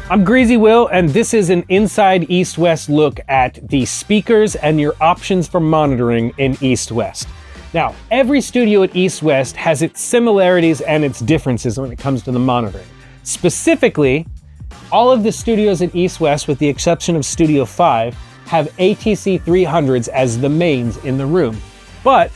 I'm Greazy Wil, and this is an Inside EastWest look at the speakers and your options for monitoring in EastWest. Now, every studio at EastWest has its similarities and its differences when it comes to the monitoring. Specifically, all of the studios at EastWest, with the exception of Studio 5, have ATC 300s as the mains in the room. But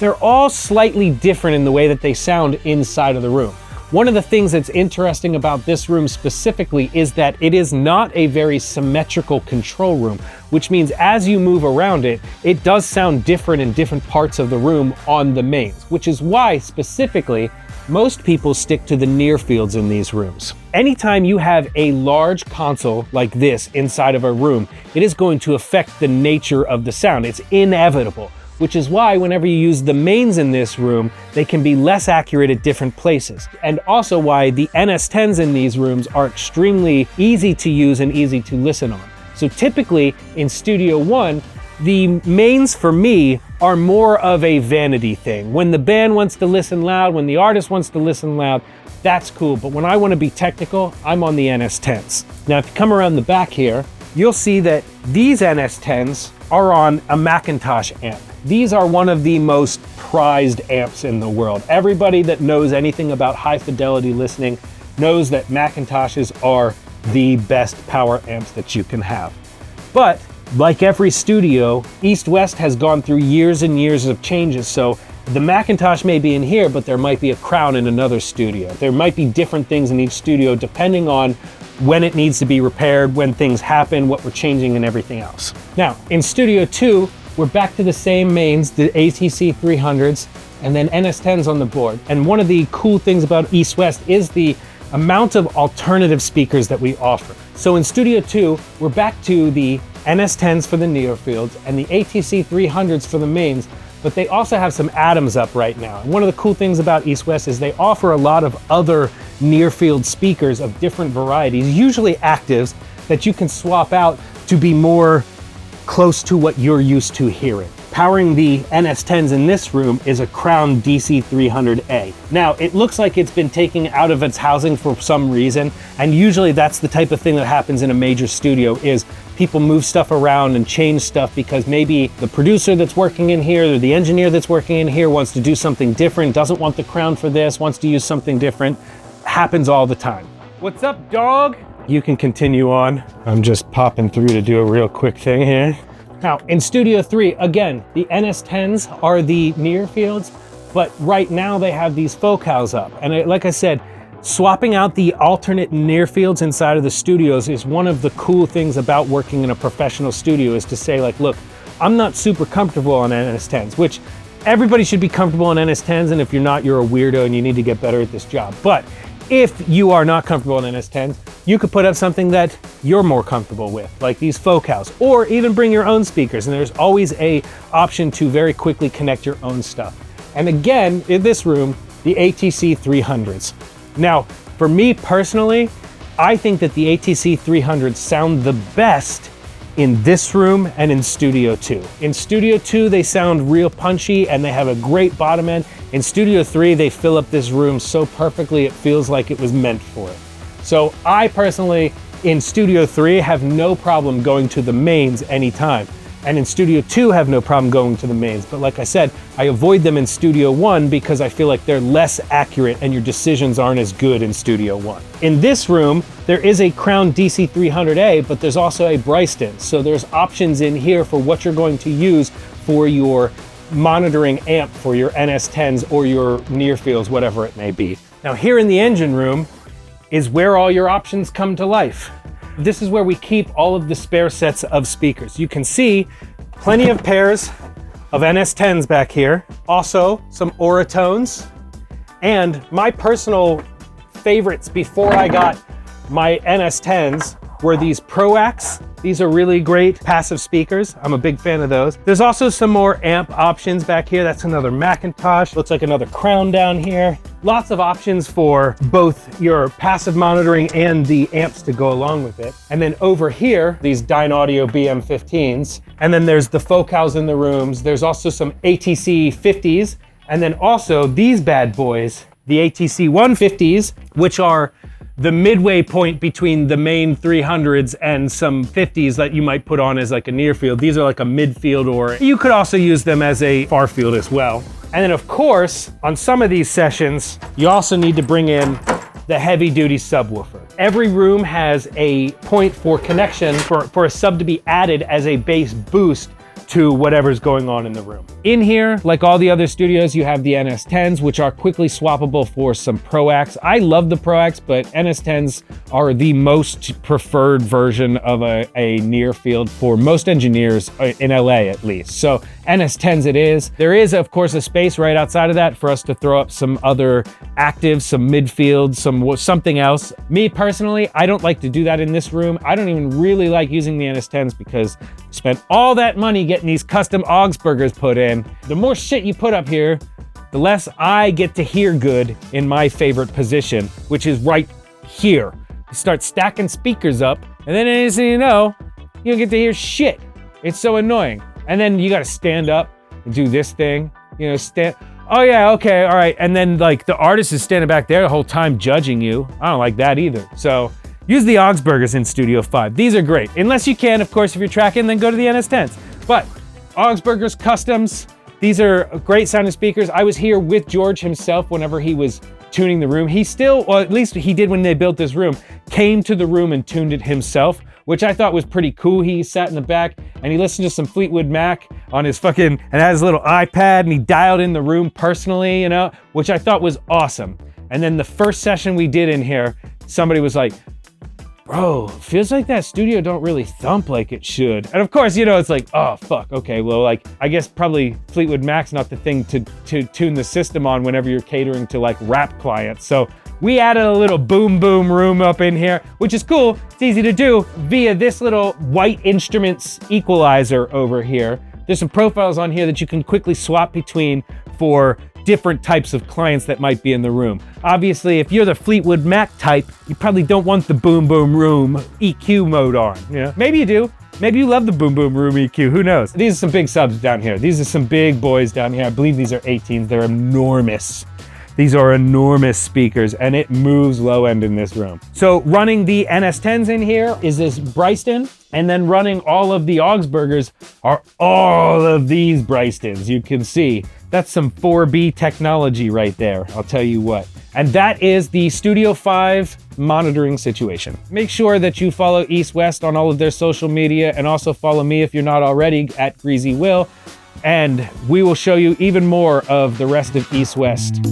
they're all slightly different in the way that they sound inside of the room. One of the things that's interesting about this room specifically is that it is not a very symmetrical control room, which means as you move around it, it does sound different in different parts of the room on the mains, which is why specifically most people stick to the near fields in these rooms. Anytime you have a large console like this inside of a room, it is going to affect the nature of the sound. It's inevitable, which is why whenever you use the mains in this room, they can be less accurate at different places. And also why the NS10s in these rooms are extremely easy to use and easy to listen on. So typically in Studio 1, the mains for me are more of a vanity thing. When the band wants to listen loud, when the artist wants to listen loud, that's cool. But when I want to be technical, I'm on the NS10s. Now, if you come around the back here, you'll see that these NS10s are on a Macintosh amp. These are one of the most prized amps in the world. Everybody that knows anything about high fidelity listening knows that Macintoshes are the best power amps that you can have. But like every studio, EastWest has gone through years and years of changes. So the Macintosh may be in here, but there might be a Crown in another studio. There might be different things in each studio depending on when it needs to be repaired, when things happen, what we're changing and everything else. Now, in Studio 2, we're back to the same mains, the ATC 300s, and then NS10s on the board. And one of the cool things about EastWest is the amount of alternative speakers that we offer. So in Studio 2, we're back to the NS10s for the near fields and the ATC 300s for the mains, but they also have some Adams up right now. And one of the cool things about EastWest is they offer a lot of other near field speakers of different varieties, usually actives, that you can swap out to be more close to what you're used to hearing. Powering the NS10s in this room is a Crown DC300A. Now, it looks like it's been taken out of its housing for some reason, and usually that's the type of thing that happens in a major studio, is people move stuff around and change stuff because maybe the producer that's working in here or the engineer that's working in here wants to do something different, doesn't want the Crown for this, wants to use something different. Happens all the time. What's up, dog? You can continue on. I'm just popping through to do a real quick thing here. Now, in Studio 3, again, the NS10s are the near fields, but right now they have these focals up. And like I said, swapping out the alternate near fields inside of the studios is one of the cool things about working in a professional studio, is to say like, look, I'm not super comfortable on NS10s, which everybody should be comfortable on NS10s. And if you're not, you're a weirdo and you need to get better at this job. But if you are not comfortable on NS10s, you could put up something that you're more comfortable with, like these focals, or even bring your own speakers. And there's always an option to very quickly connect your own stuff. And again, in this room, the ATC 300s. Now, for me personally, I think that the ATC 300s sound the best in this room and in Studio 2. In Studio 2, they sound real punchy and they have a great bottom end. In Studio 3, they fill up this room so perfectly, it feels like it was meant for it. So I personally, in Studio 3, have no problem going to the mains anytime. And in Studio 2, have no problem going to the mains. But like I said, I avoid them in Studio 1 because I feel like they're less accurate and your decisions aren't as good in Studio 1. In this room, there is a Crown DC300A, but there's also a Bryston. So there's options in here for what you're going to use for your monitoring amp for your NS10s or your near fields, whatever it may be. Now here in the engine room is where all your options come to life. This is where we keep all of the spare sets of speakers. You can see plenty of pairs of NS10s back here. Also some Oratones. And my personal favorites before I got my NS10s were these Proax. These are really great passive speakers. I'm a big fan of those. There's also some more amp options back here. That's another Macintosh. Looks like another Crown down here. Lots of options for both your passive monitoring and the amps to go along with it. And then over here, these Dynaudio BM15s. And then there's the focals in the rooms. There's also some ATC 50s. And then also these bad boys, the ATC 150s, which are the midway point between the main 300s and some 50s that you might put on as like a near field. These are like a midfield, or you could also use them as a far field as well. And then of course, on some of these sessions, you also need to bring in the heavy duty subwoofer. Every room has a point for connection for a sub to be added as a bass boost to whatever's going on in the room. In here, like all the other studios, you have the NS10s, which are quickly swappable for some Pro-Acs. I love the Pro-Acs, but NS10s are the most preferred version of a near field for most engineers in LA at least. So NS10s it is. There is, of course, a space right outside of that for us to throw up some other actives, some midfield, something else. Me personally, I don't like to do that in this room. I don't even really like using the NS10s because I spent all that money getting these custom Augspurgers put in. The more shit you put up here, the less I get to hear good in my favorite position, which is right here. You start stacking speakers up, and then next thing you know, you don't get to hear shit. It's so annoying. And then you gotta stand up and do this thing, you know, oh yeah, okay, all right. And then like the artist is standing back there the whole time judging you. I don't like that either. So use the Augspurgers in Studio 5. These are great. Unless you can, of course, if you're tracking, then go to the NS10s. But Augspurgers Customs, these are great sounding speakers. I was here with George himself whenever he was tuning the room. He still, or at least he did when they built this room, came to the room and tuned it himself, which I thought was pretty cool. He sat in the back and he listened to some Fleetwood Mac on his and had his little iPad, and he dialed in the room personally, you know, which I thought was awesome. And then the first session we did in here, somebody was like, bro, feels like that studio don't really thump like it should. And of course, you know, it's like, oh, fuck, okay, well, like, I guess probably Fleetwood Mac's not the thing to tune the system on whenever you're catering to like rap clients. So we added a little boom boom room up in here, which is cool. It's easy to do via this little white instruments equalizer over here. There's some profiles on here that you can quickly swap between for different types of clients that might be in the room. Obviously, if you're the Fleetwood Mac type, you probably don't want the boom boom room EQ mode on. You know? Maybe you do. Maybe you love the boom boom room EQ, who knows? These are some big subs down here. These are some big boys down here. I believe these are 18s, they're enormous. These are enormous speakers, and it moves low end in this room. So running the NS10s in here is this Bryston, and then running all of the Augspurgers are all of these Brystons. You can see that's some 4B technology right there, I'll tell you what. And that is the Studio 5 monitoring situation. Make sure that you follow East West on all of their social media, and also follow me if you're not already at Greazy Wil. And we will show you even more of the rest of East West.